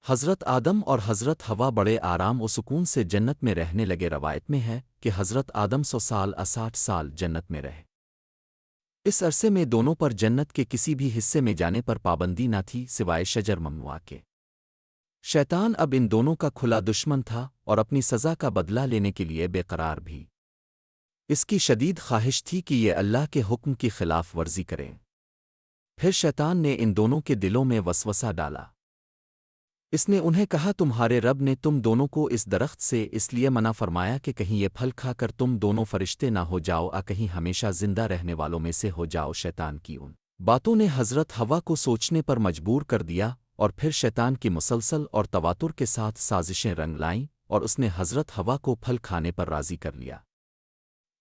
حضرت آدم اور حضرت ہوا بڑے آرام و سکون سے جنت میں رہنے لگے۔ روایت میں ہے کہ حضرت آدم 100 سال 60 سال جنت میں رہے۔ اس عرصے میں دونوں پر جنت کے کسی بھی حصے میں جانے پر پابندی نہ تھی سوائے شجر ممنوع کے۔ شیطان اب ان دونوں کا کھلا دشمن تھا اور اپنی سزا کا بدلہ لینے کے لیے بے قرار بھی۔ اس کی شدید خواہش تھی کہ یہ اللہ کے حکم کی خلاف ورزی کریں۔ پھر شیطان نے ان دونوں کے دلوں میں وسوسہ ڈالا۔ اس نے انہیں کہا، تمہارے رب نے تم دونوں کو اس درخت سے اس لیے منع فرمایا کہ کہیں یہ پھل کھا کر تم دونوں فرشتے نہ ہو جاؤ، کہیں ہمیشہ زندہ رہنے والوں میں سے ہو جاؤ۔ شیطان کی ان باتوں نے حضرت ہوا کو سوچنے پر مجبور کر دیا، اور پھر شیطان کی مسلسل اور تواتر کے ساتھ سازشیں رنگ لائیں اور اس نے حضرت ہوا کو پھل کھانے پر راضی کر لیا۔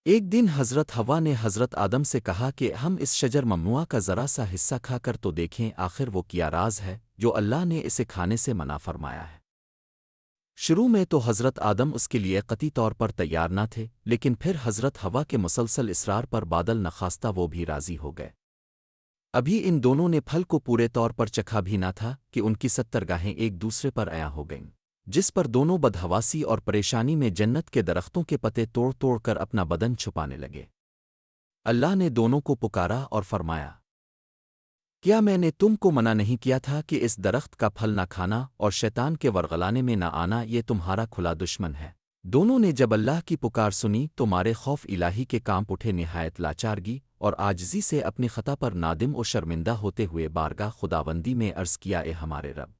ایک دن حضرت ہوا نے حضرت آدم سے کہا کہ ہم اس شجر ممنوعہ کا ذرا سا حصہ کھا کر تو دیکھیں، آخر وہ کیا راز ہے جو اللہ نے اسے کھانے سے منع فرمایا ہے۔ شروع میں تو حضرت آدم اس کے لیے قطعی طور پر تیار نہ تھے، لیکن پھر حضرت ہوا کے مسلسل اصرار پر بادل نخواستہ وہ بھی راضی ہو گئے۔ ابھی ان دونوں نے پھل کو پورے طور پر چکھا بھی نہ تھا کہ ان کی 70 گاہیں ایک دوسرے پر عیاں ہو گئیں، جس پر دونوں بدحواسی اور پریشانی میں جنت کے درختوں کے پتے توڑ توڑ کر اپنا بدن چھپانے لگے۔ اللہ نے دونوں کو پکارا اور فرمایا، کیا میں نے تم کو منع نہیں کیا تھا کہ اس درخت کا پھل نہ کھانا اور شیطان کے ورغلانے میں نہ آنا؟ یہ تمہارا کھلا دشمن ہے۔ دونوں نے جب اللہ کی پکار سنی تو مارے خوف الہی کے کانپ اٹھے، نہایت لاچارگی اور عاجزی سے اپنی خطا پر نادم و شرمندہ ہوتے ہوئے بارگاہ خداوندی میں عرض کیا، اے ہمارے رب،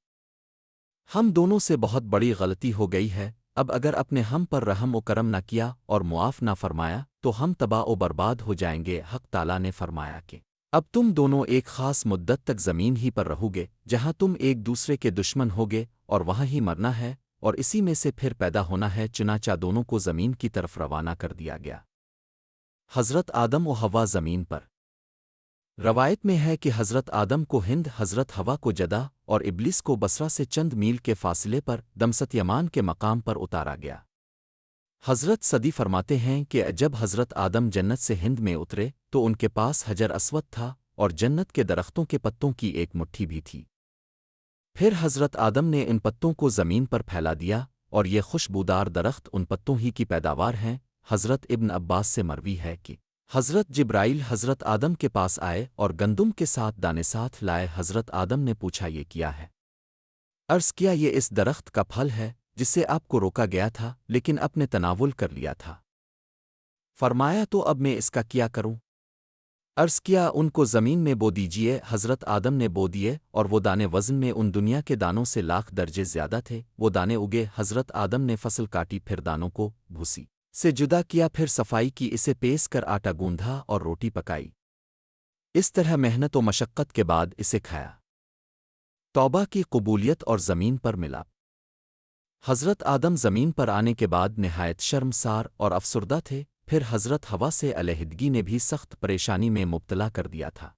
ہم دونوں سے بہت بڑی غلطی ہو گئی ہے۔ اب اگر اپنے ہم پر رحم و کرم نہ کیا اور معاف نہ فرمایا تو ہم تباہ و برباد ہو جائیں گے۔ حق تعالیٰ نے فرمایا کہ اب تم دونوں ایک خاص مدت تک زمین ہی پر رہو گے، جہاں تم ایک دوسرے کے دشمن ہوگے، اور وہاں ہی مرنا ہے اور اسی میں سے پھر پیدا ہونا ہے۔ چنانچہ دونوں کو زمین کی طرف روانہ کر دیا گیا۔ حضرت آدم و ہوا زمین پر۔ روایت میں ہے کہ حضرت آدم کو ہند، حضرت ہوا کو جدہ اور ابلیس کو بصرہ سے چند میل کے فاصلے پر دمست یمان کے مقام پر اتارا گیا۔ حضرت صدی فرماتے ہیں کہ جب حضرت آدم جنت سے ہند میں اترے تو ان کے پاس حجر اسود تھا اور جنت کے درختوں کے پتوں کی ایک مٹھی بھی تھی۔ پھر حضرت آدم نے ان پتوں کو زمین پر پھیلا دیا، اور یہ خوشبودار درخت ان پتوں ہی کی پیداوار ہیں۔ حضرت ابن عباس سے مروی ہے کہ حضرت جبرائیل حضرت آدم کے پاس آئے اور گندم کے ساتھ دانے ساتھ لائے۔ حضرت آدم نے پوچھا، یہ کیا ہے؟ عرض کیا، یہ اس درخت کا پھل ہے جس سے آپ کو روکا گیا تھا لیکن آپ نے تناول کر لیا تھا۔ فرمایا، تو اب میں اس کا کیا کروں؟ عرض کیا، ان کو زمین میں بو دیجیے۔ حضرت آدم نے بو دیے اور وہ دانے وزن میں ان دنیا کے دانوں سے لاکھ درجے زیادہ تھے۔ وہ دانے اگے، حضرت آدم نے فصل کاٹی، پھر دانوں کو بھوسی سے جدا کیا، پھر صفائی کی، اسے پیس کر آٹا گوندھا اور روٹی پکائی۔ اس طرح محنت و مشقت کے بعد اسے کھایا۔ توبہ کی قبولیت اور زمین پر ملا۔ حضرت آدم زمین پر آنے کے بعد نہایت شرمسار اور افسردہ تھے۔ پھر حضرت ہوا سے علیحدگی نے بھی سخت پریشانی میں مبتلا کر دیا تھا۔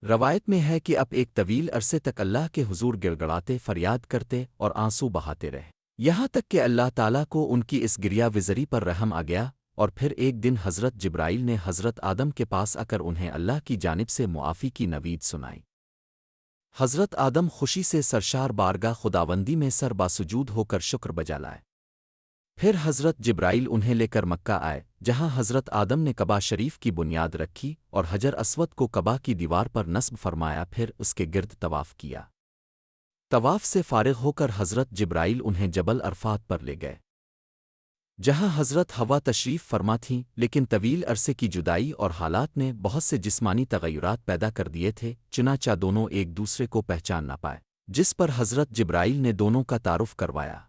روایت میں ہے کہ اب ایک طویل عرصے تک اللہ کے حضور گڑگڑاتے، فریاد کرتے اور آنسو بہاتے رہے، یہاں تک کہ اللہ تعالیٰ کو ان کی اس گریہ وزری پر رحم آ گیا، اور پھر ایک دن حضرت جبرائیل نے حضرت آدم کے پاس آ کر انہیں اللہ کی جانب سے معافی کی نوید سنائی۔ حضرت آدم خوشی سے سرشار بارگاہ خداوندی میں سر باسجود ہو کر شکر بجا لائے۔ پھر حضرت جبرائیل انہیں لے کر مکہ آئے، جہاں حضرت آدم نے کعبہ شریف کی بنیاد رکھی اور حجر اسود کو کعبہ کی دیوار پر نصب فرمایا، پھر اس کے گرد طواف کیا۔ طواف سے فارغ ہو کر حضرت جبرائیل انہیں جبل عرفات پر لے گئے، جہاں حضرت ہوا تشریف فرما تھیں، لیکن طویل عرصے کی جدائی اور حالات نے بہت سے جسمانی تغیرات پیدا کر دیے تھے، چنانچہ دونوں ایک دوسرے کو پہچان نہ پائے، جس پر حضرت جبرائیل نے دونوں کا تعارف کروایا۔